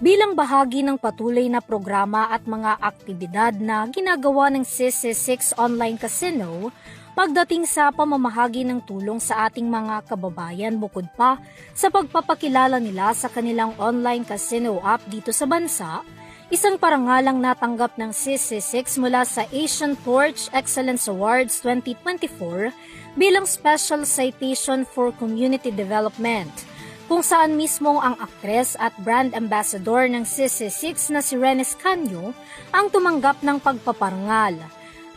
Bilang bahagi ng patuloy na programa at mga aktibidad na ginagawa ng CC6 Online Casino, pagdating sa pamamahagi ng tulong sa ating mga kababayan bukod pa sa pagpapakilala nila sa kanilang online casino app dito sa bansa, isang parangalang natanggap ng CC6 mula sa Asian Torch Excellence Awards 2024 bilang Special Citation for Community Development, kung saan mismo ang aktres at brand ambassador ng CC6 na si Renes Canyo ang tumanggap ng pagpaparangal.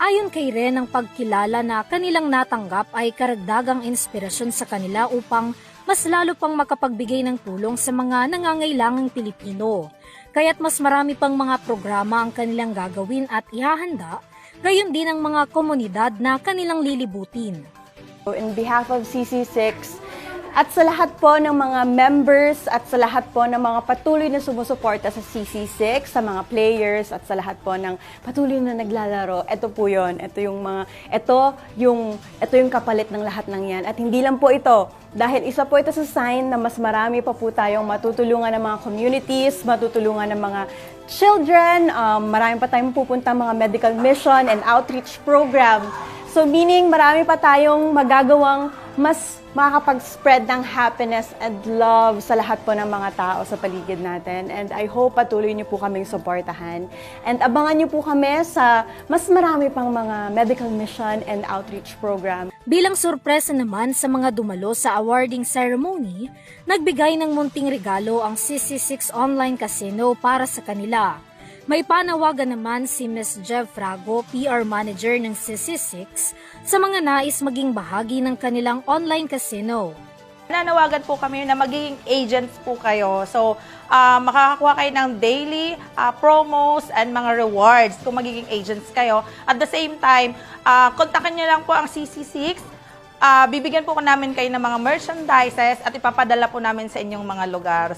Ayon kay Ren, ang pagkilala na kanilang natanggap ay karagdagang inspirasyon sa kanila upang mas lalo pang makapagbigay ng tulong sa mga nangangailangang Pilipino. Kaya't mas marami pang mga programa ang kanilang gagawin at ihahanda, gayon din ang mga komunidad na kanilang lilibutin. In behalf of CC6, at sa lahat po ng mga members at sa lahat po ng mga patuloy na sumusuporta sa CC6, sa mga players at sa lahat po ng patuloy na naglalaro, ito po yun. Ito yung kapalit ng lahat ng yan. At hindi lang po ito, dahil isa po ito sa sign na mas marami pa po tayong matutulungan ng mga communities, matutulungan ng mga children, marami pa tayong pupunta mga medical mission and outreach program. So meaning marami pa tayong magagawang mas makakapag-spread ng happiness and love sa lahat po ng mga tao sa paligid natin. And I hope patuloy niyo po kaming suportahan. And abangan niyo po kami sa mas marami pang mga medical mission and outreach program. Bilang sorpresa naman sa mga dumalo sa awarding ceremony, nagbigay ng munting regalo ang CC6 Online Casino para sa kanila. May panawagan naman si Ms. Jev Frago, PR Manager ng CC6, sa mga nais maging bahagi ng kanilang online casino. Nanawagan po kami na magiging agents po kayo. So, makakakuha kayo ng daily promos and mga rewards kung magiging agents kayo. At the same time, kontakin nyo lang po ang CC6. Bibigyan po namin kayo ng mga merchandises at ipapadala po namin sa inyong mga lugar.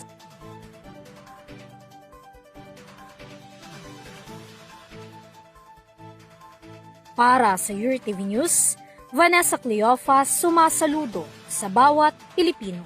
Para sa URTV News, Vanessa Cleofas sumasaludo sa bawat Pilipino.